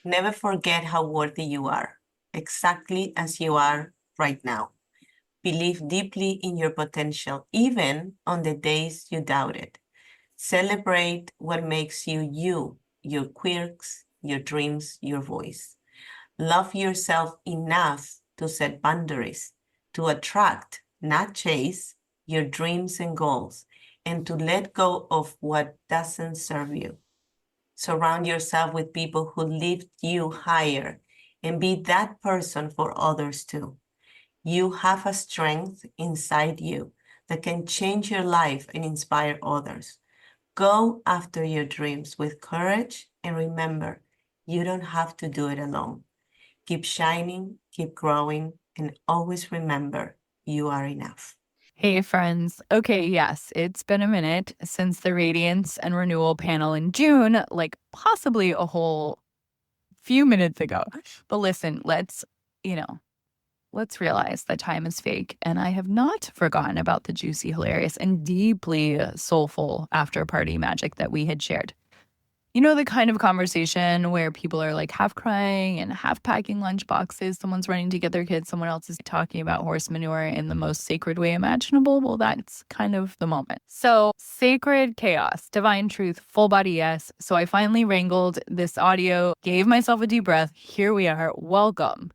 Never forget how worthy you are, exactly as you are right now. Believe deeply in your potential, even on the days you doubt it. Celebrate what makes you you, your quirks, your dreams, your voice. Love yourself enough to set boundaries, to attract, not chase, your dreams and goals, and to let go of what doesn't serve you. Surround yourself with people who lift you higher and be that person for others too. You have a strength inside you that can change your life and inspire others. Go after your dreams with courage and remember, you don't have to do it alone. Keep shining, keep growing, and always remember you are enough. Hey, friends. Okay, yes, it's been a minute since the Radiance and Renewal panel in June, like possibly a whole few minutes ago. But listen, let's realize that time is fake. And I have not forgotten about the juicy, hilarious, and deeply soulful after party magic that we had shared. You know, the kind of conversation where people are like half crying and half packing lunch boxes. Someone's running to get their kids. Someone else is talking about horse manure in the most sacred way imaginable. Well, that's kind of the moment. So, sacred chaos, divine truth, full body yes. So, I finally wrangled this audio, gave myself a deep breath. Here we are. Welcome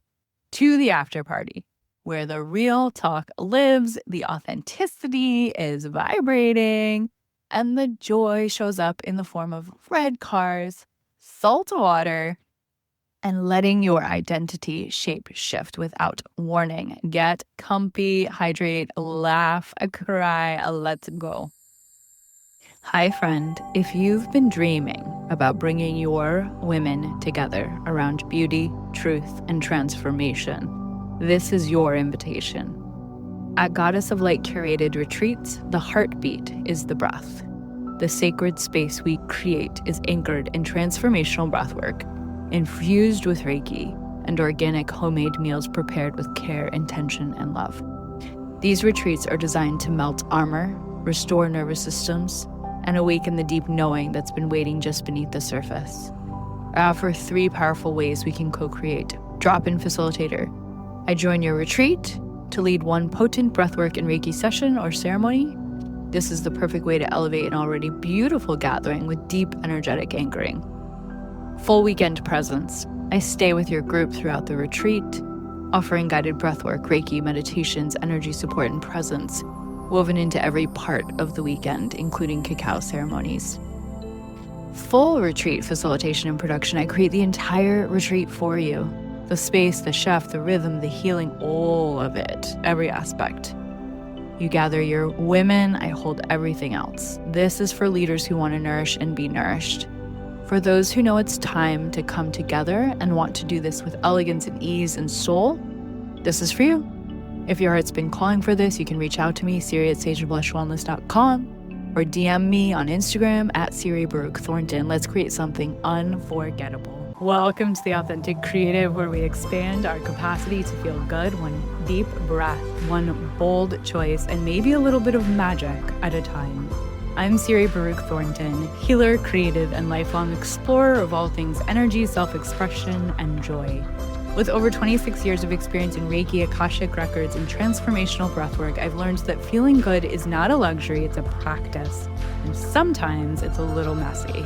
to the after party, where the real talk lives, the authenticity is vibrating, and the joy shows up in the form of red cars, salt water, and letting your identity shape shift without warning. Get comfy, hydrate, laugh, cry, let's go. Hi, friend. If you've been dreaming about bringing your women together around beauty, truth, and transformation, this is your invitation. At Goddess of Light curated retreats, the heartbeat is the breath. The sacred space we create is anchored in transformational breathwork, infused with Reiki, and organic homemade meals prepared with care, intention, and love. These retreats are designed to melt armor, restore nervous systems, and awaken the deep knowing that's been waiting just beneath the surface. I offer 3 powerful ways we can co-create. Drop-in facilitator. I join your retreat to lead one potent breathwork and Reiki session or ceremony. This is the perfect way to elevate an already beautiful gathering with deep energetic anchoring. Full weekend presence. I stay with your group throughout the retreat, offering guided breathwork, Reiki, meditations, energy support, and presence, woven into every part of the weekend, including cacao ceremonies. Full retreat facilitation and production. I create the entire retreat for you. The space, the chef, the rhythm, the healing, all of it, every aspect. You gather your women, I hold everything else. This is for leaders who want to nourish and be nourished. For those who know it's time to come together and want to do this with elegance and ease and soul, this is for you. If your heart's been calling for this, you can reach out to me, Siri@sageblushwellness.com, or DM me on Instagram @SiriBaruchThornton. Let's create something unforgettable. Welcome to the Authentic Creative, where we expand our capacity to feel good one deep breath, one bold choice, and maybe a little bit of magic at a time. I'm Siri Baruch Thornton, healer, creative, and lifelong explorer of all things energy, self-expression, and joy. With over 26 years of experience in Reiki, Akashic Records, and transformational breathwork, I've learned that feeling good is not a luxury, it's a practice. And sometimes it's a little messy.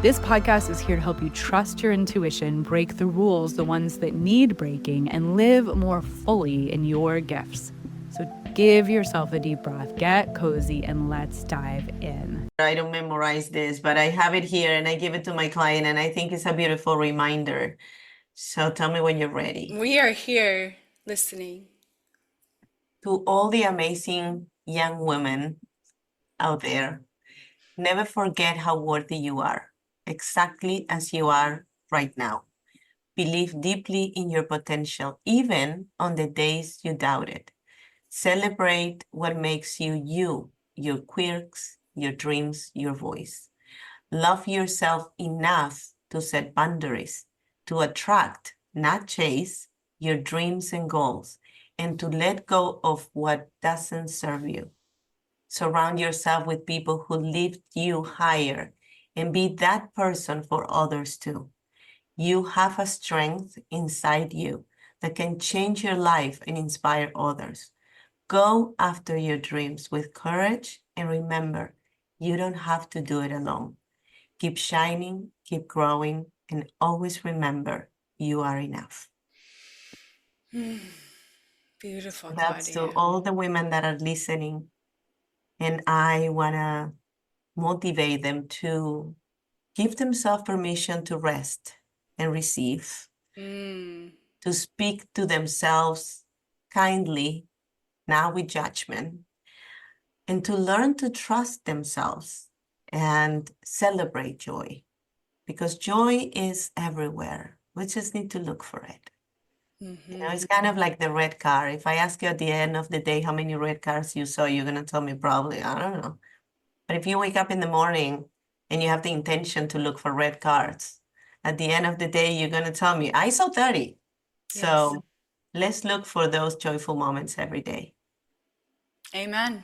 This podcast is here to help you trust your intuition, break the rules, the ones that need breaking, and live more fully in your gifts. So give yourself a deep breath, get cozy, and let's dive in. I don't memorize this, but I have it here and I give it to my client, and I think it's a beautiful reminder. So tell me when you're ready. We are here listening. To all the amazing young women out there, never forget how worthy you are, exactly as you are right now. Believe deeply in your potential, even on the days you doubt it. Celebrate what makes you you, your quirks, your dreams, your voice. Love yourself enough to set boundaries, to attract, not chase, your dreams and goals, and to let go of what doesn't serve you. Surround yourself with people who lift you higher and be that person for others too. You have a strength inside you that can change your life and inspire others. Go after your dreams with courage and remember, you don't have to do it alone. Keep shining, keep growing, and always remember you are enough. Beautiful, That's to Claudia. all the women that are listening. And I want to motivate them to give themselves permission to rest and receive, Mm, to speak to themselves kindly, not with judgment, and to learn to trust themselves and celebrate joy, because joy is everywhere. We just need to look for it. You know, it's kind of like the red car. If I ask you at the end of the day how many red cars you saw, you're going to tell me probably, I don't know. But if you wake up in the morning and you have the intention to look for red cars, at the end of the day, you're going to tell me, I saw 30. yes. So let's look for those joyful moments every day. Amen.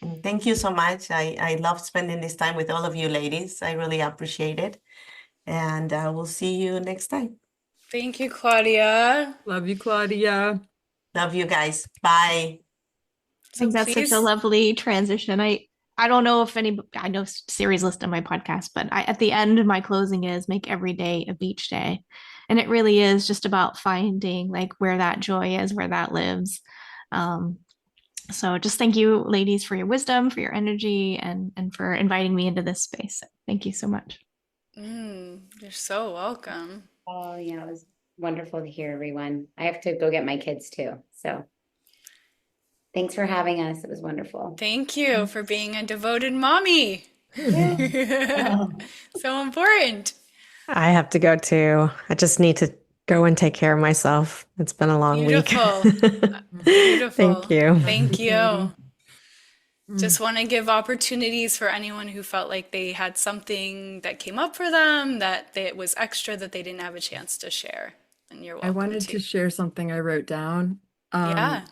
And thank you so much. I love spending this time with all of you ladies. I really appreciate it. And we'll see you next time. Thank you, Claudia. Love you, Claudia. Love you guys. Bye. I think that's such a lovely transition. I don't know if any, I know Siri's list on my podcast, but at the end, my closing is make every day a beach day. And it really is just about finding like where that joy is, where that lives. So just thank you, ladies, for your wisdom, for your energy, and for inviting me into this space. Thank you so much. You're so welcome. Oh, yeah, it was wonderful to hear everyone. I have to go get my kids too. So thanks for having us. It was wonderful. Thank you for being a devoted mommy. Oh. So important. I have to go too. I just need to go and take care of myself. It's been a long Beautiful. week. Beautiful. Thank you. Thank you. Just want to give opportunities for anyone who felt like they had something that came up for them, that it was extra that they didn't have a chance to share. And you're welcome I wanted to. to share something I wrote down. Yeah.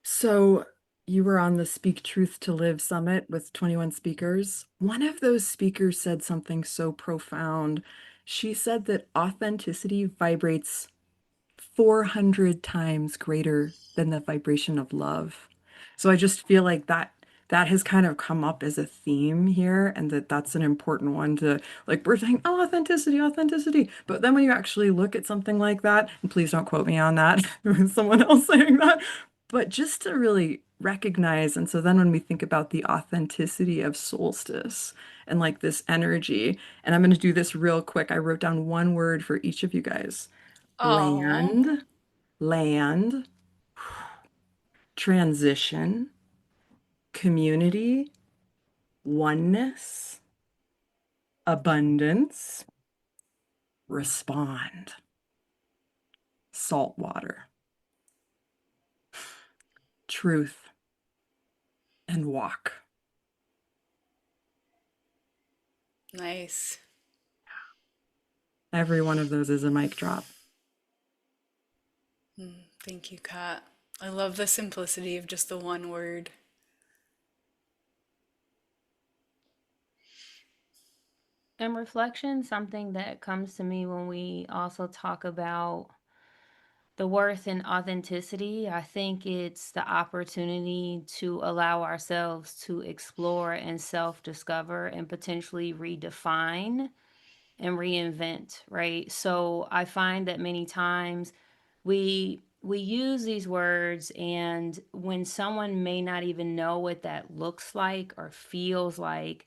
So you were on the Speak Truth to Live Summit with 21 speakers. One of those speakers said something so profound. She said that authenticity vibrates 400 times greater than the vibration of love. So I just feel like that has kind of come up as a theme here, and that's an important one to, like, we're saying, oh, authenticity. But then when you actually look at something like that, and please don't quote me on that, someone else saying that, but just to really recognize. And so then when we think about the authenticity of solstice and like this energy, and I'm going to do this real quick. I wrote down one word for each of you guys. Oh. Land, transition, community, oneness, abundance, respond, salt water, truth, and walk. Nice. Every one of those is a mic drop. Thank you, Kat. I love the simplicity of just the one word. And reflection, something that comes to me when we also talk about the worth and authenticity. I think it's the opportunity to allow ourselves to explore and self-discover and potentially redefine and reinvent, right? So I find that many times we use these words, and when someone may not even know what that looks like or feels like,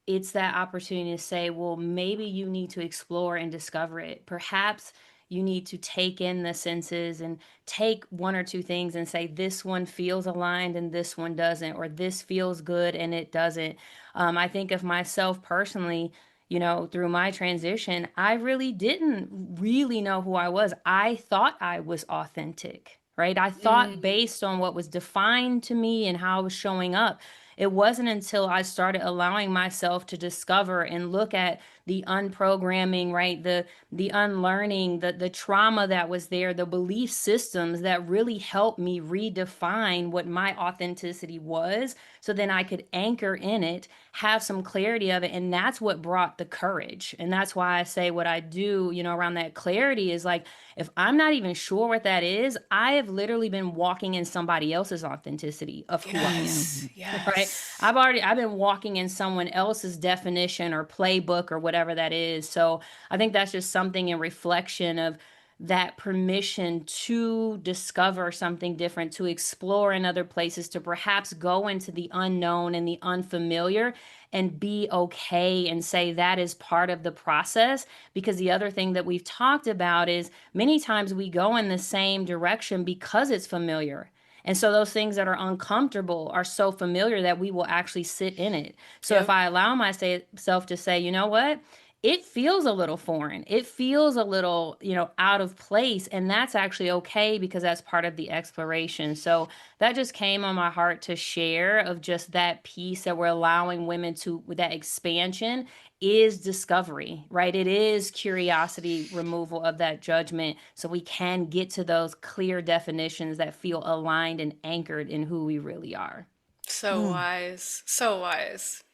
it's that opportunity to say, well, maybe you need to explore and discover it. Perhaps you need to take in the senses and take one or two things and say, this one feels aligned and this one doesn't, or this feels good and it doesn't. I think of myself personally, you know, through my transition, I really didn't really know who I was. I thought I was authentic, right? I thought based on what was defined to me and how I was showing up. It wasn't until I started allowing myself to discover and look at the unprogramming, right? The unlearning, the trauma that was there, the belief systems that really helped me redefine what my authenticity was, so then I could anchor in it, have some clarity of it. And that's what brought the courage. And that's why I say what I do, around that clarity is like, if I'm not even sure what that is, I have literally been walking in somebody else's authenticity of who I am. Yes. Right. I've been walking in someone else's definition or playbook or whatever that is. So I think that's just something in reflection of that permission to discover something different, to explore in other places, to perhaps go into the unknown and the unfamiliar and be okay and say that is part of the process. Because the other thing that we've talked about is many times we go in the same direction because it's familiar. And so those things that are uncomfortable are so familiar that we will actually sit in it. So if I allow myself to say, you know what? It feels a little foreign. It feels a little, out of place. And that's actually okay because that's part of the exploration. So that just came on my heart to share, of just that piece that we're allowing women to, with that expansion, is discovery, right? It is curiosity, removal of that judgment, so we can get to those clear definitions that feel aligned and anchored in who we really are. So wise. So wise.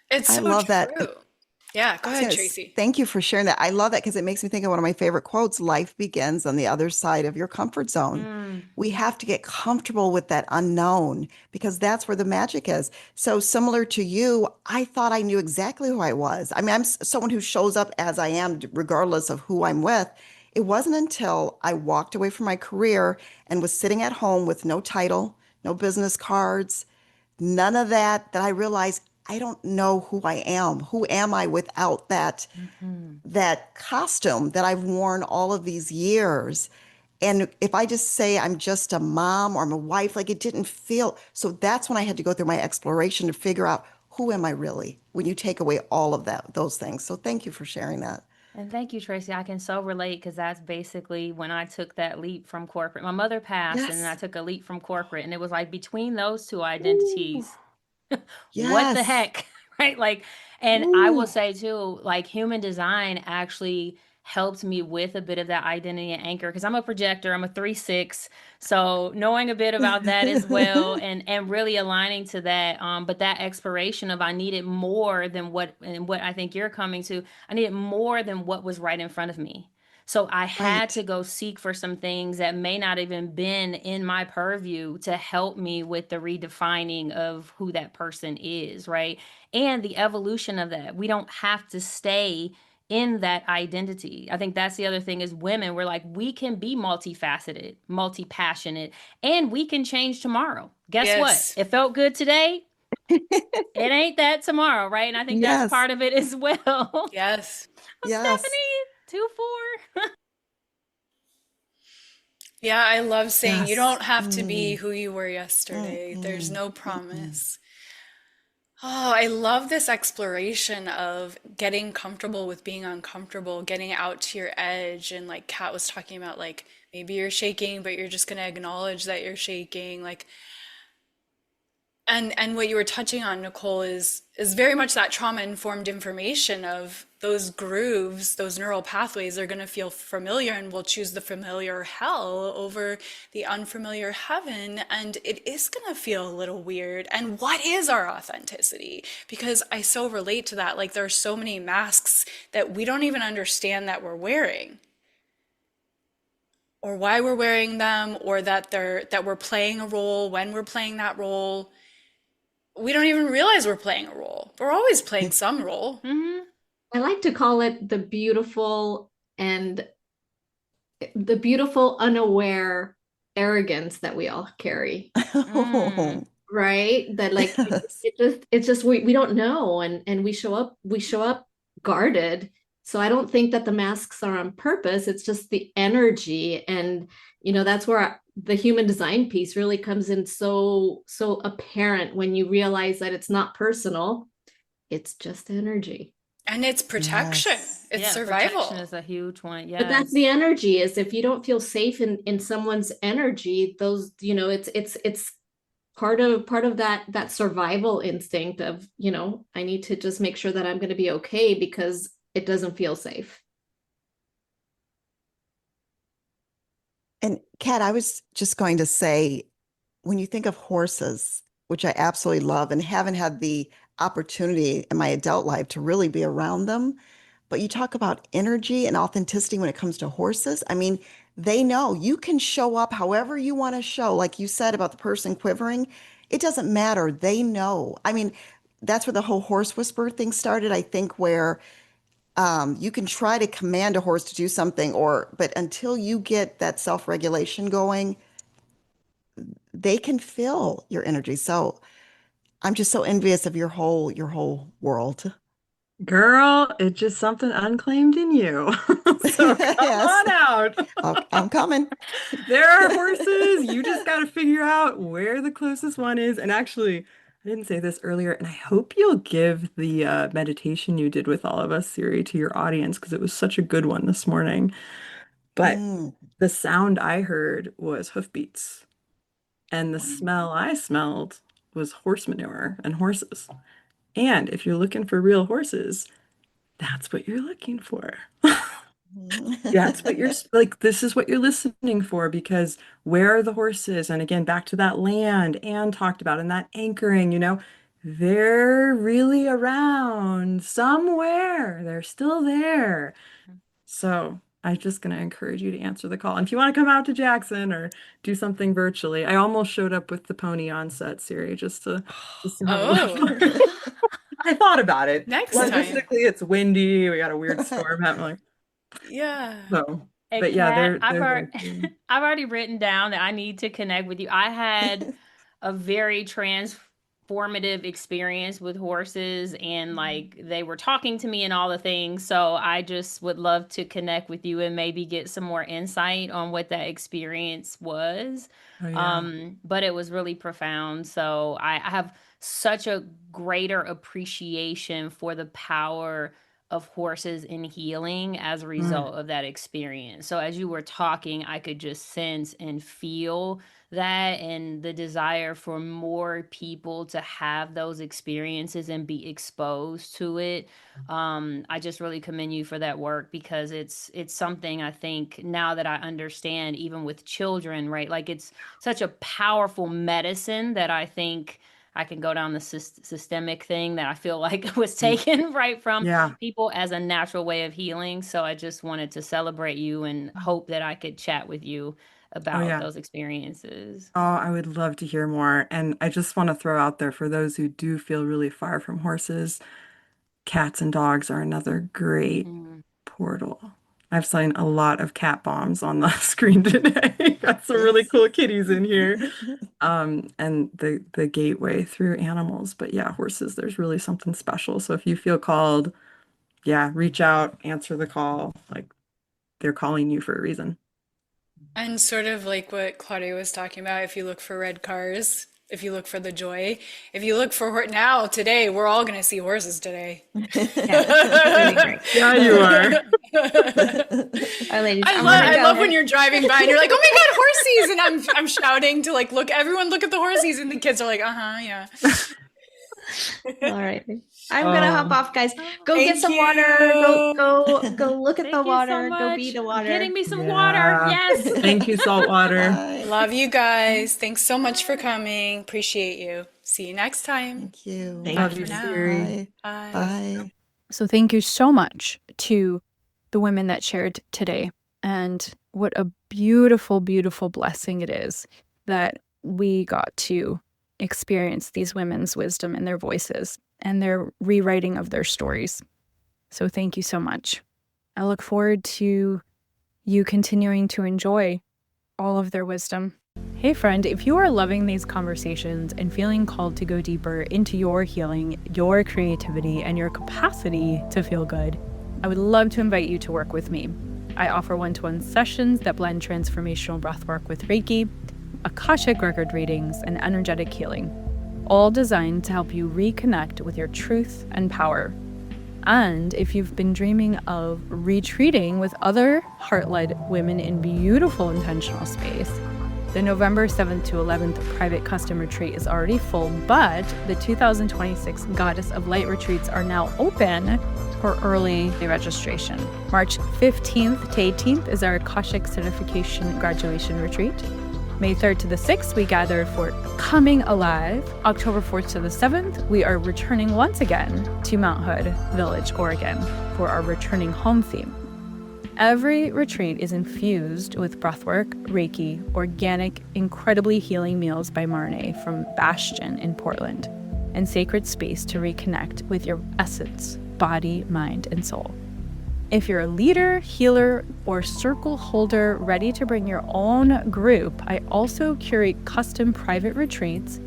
It's I so love that. true. Yeah, go ahead, Tracy. Thank you for sharing that. I love that because it makes me think of one of my favorite quotes: life begins on the other side of your comfort zone. We have to get comfortable with that unknown, because that's where the magic is. So similar to you, I thought I knew exactly who I was. I mean, I'm someone who shows up as I am, regardless of who I'm with. It wasn't until I walked away from my career and was sitting at home with no title, no business cards, none of that, that I realized I don't know who I am. Who am I without that that costume that I've worn all of these years? And if I just say I'm just a mom or I'm a wife, like, it didn't feel. So that's when I had to go through my exploration to figure out, who am I really, when you take away all of those things. So thank you for sharing that. And thank you, Tracy. I can so relate, because that's basically when I took that leap from corporate. My mother passed, and then I Yes. took a leap from corporate. And it was like, between those two Ooh. identities, what the Yes. heck? Right? Like, and I will Ooh. say too, like, human design actually helped me with a bit of that identity and anchor, because I'm a projector, I'm a 3/6. So knowing a bit about that as well, and really aligning to that. But that exploration of, I needed more than what, and what I think you're coming to, I needed more than what was right in front of me. So I had to Right. go seek for some things that may not even been in my purview to help me with the redefining of who that person is, right? And the evolution of that. We don't have to stay in that identity. I think that's the other thing, is women, we're like, we can be multifaceted, multi-passionate, and we can change tomorrow. Guess what? Yes. It felt good today. It ain't that tomorrow, right? And I think that's Yes. part of it as well. Yes. Yes. Stephanie, 2-4. Yeah, I love saying you Yes. don't have to be who you were yesterday. There's Mm-mm. no Mm-mm. promise. Oh, I love this exploration of getting comfortable with being uncomfortable, getting out to your edge. And like Kat was talking about, like, maybe you're shaking, but you're just going to acknowledge that you're shaking. Like, and what you were touching on, Nicole, is very much that trauma-informed information of those grooves, those neural pathways are going to feel familiar, and we'll choose the familiar hell over the unfamiliar heaven, and it is going to feel a little weird. And what is our authenticity? Because I so relate to that. Like, there are so many masks that we don't even understand that we're wearing, or why we're wearing them, or that we're playing a role when we're playing that role. We don't even realize we're playing a role. We're always playing some role. I like to call it the beautiful unaware arrogance that we all carry, right? That, like, Yes. it's just we don't know, and we show up guarded. So I don't think that the masks are on purpose. It's just the energy. And that's where the human design piece really comes in so apparent, when you realize that it's not personal, it's just energy. And it's protection. Yes. It's Yeah, survival. protection is a huge one. But that's Yes. the energy, is if you don't feel safe in someone's energy, those, it's part of that survival instinct of, I need to just make sure that I'm going to be okay, because it doesn't feel safe. And Kat, I was just going to say, when you think of horses, which I absolutely love and haven't had the opportunity in my adult life to really be around them, but you talk about energy and authenticity when it comes to horses. I mean, they know you can show up however you want to show. Like you said about the person quivering, it doesn't matter. They know. I mean, that's where the whole horse whisper thing started, I think, where you can try to command a horse to do something, but until you get that self-regulation going, they can feel your energy. So I'm just so envious of your whole world. Girl, it's just something unclaimed in you. So come Yes. on out. I'm coming. There are horses. You just got to figure out where the closest one is. And actually, I didn't say this earlier, and I hope you'll give the meditation you did with all of us, Siri, to your audience, because it was such a good one this morning. But the sound I heard was hoofbeats, and the smell I smelled was horse manure and horses. And if you're looking for real horses, that's what you're looking for. That's what you're like, this is what you're listening for, because where are the horses? And again, back to that land Anne talked about and that anchoring, they're really around somewhere. They're still there. So I'm just going to encourage you to answer the call. And if you want to come out to Jackson or do something virtually, I almost showed up with the pony on set, Siri, just to have a little I thought about it. Next time. Logistically, it's windy. We got a weird storm happening. Yeah. So, Hey, but yeah, Kat, I've already written down that I need to connect with you. I had a very transformative experience with horses, and like they were talking to me and all the things. So I just would love to connect with you and maybe get some more insight on what that experience was. Oh, yeah. But it was really profound. So I have such a greater appreciation for the power of horses in healing as a result of that experience. So as you were talking, I could just sense and feel that, and the desire for more people to have those experiences and be exposed to it. I just really commend you for that work, because it's something I think now that I understand, even with children, right? Like it's such a powerful medicine that I think I can go down the systemic thing that I feel like was taken right from people as a natural way of healing. So I just wanted to celebrate you and hope that I could chat with you about those experiences. Oh, I would love to hear more. And I just want to throw out there, for those who do feel really far from horses, cats and dogs are another great portal. I've seen a lot of cat bombs on the screen today. Got some really cool kitties in here. And the gateway through animals. But yeah, horses, there's really something special. So if you feel called, reach out, answer the call. Like they're calling you for a reason. And sort of like what Claudia was talking about, if you look for red cars, if you look for the joy, if you look for today, we're all going to see horses today. Really great. Yeah, you are. Ladies, I love when you're driving by and you're like, oh my God, horses. And I'm shouting to like, everyone look at the horses. And the kids are like, yeah. All right. I'm gonna hop off, guys. Go get some water. Go look at the water. Go be the water. Getting me some water. Yes. Thank you, Saltwater. Love you guys. Thanks so much for coming. Appreciate you. See you next time. Thank you. Love you, Siri. Bye. Bye. So thank you so much to the women that shared today. And what a beautiful, beautiful blessing it is that we got to experience these women's wisdom and their voices and their rewriting of their stories. So thank you so much. I look forward to you continuing to enjoy all of their wisdom. Hey friend, if you are loving these conversations and feeling called to go deeper into your healing, your creativity, and your capacity to feel good, I would love to invite you to work with me. I offer one-to-one sessions that blend transformational breathwork with Reiki, Akashic record readings, and energetic healing, all designed to help you reconnect with your truth and power. And if you've been dreaming of retreating with other heart-led women in beautiful intentional space, The November 7th to 11th private custom retreat is already full, but the 2026 Goddess of Light retreats are now open for early registration. March 15th to 18th is our Akashic Certification Graduation Retreat. May 3rd to the 6th, we gather for Coming Alive. October 4th to the 7th, we are returning once again to Mount Hood Village, Oregon for our Returning Home theme. Every retreat is infused with breathwork, Reiki, organic, incredibly healing meals by Marne from Bastion in Portland, and sacred space to reconnect with your essence, body, mind, and soul. If you're a leader, healer, or circle holder ready to bring your own group, I also curate custom private retreats,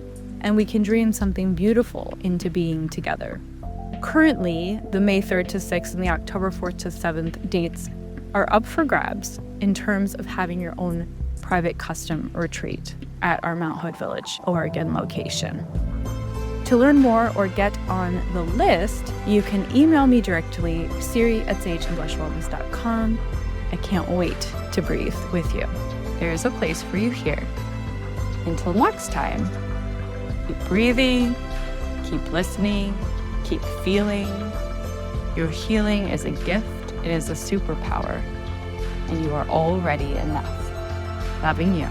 and we can dream something beautiful into being together. Currently, the May 3rd to 6th and the October 4th to 7th dates are up for grabs in terms of having your own private custom retreat at our Mount Hood Village, Oregon location. To learn more or get on the list, you can email me directly, siri@sageandblushwellness.com. I can't wait to breathe with you. There is a place for you here. Until next time, keep breathing, keep listening, keep feeling. Your healing is a gift. It is a superpower, and you are already enough. Loving you.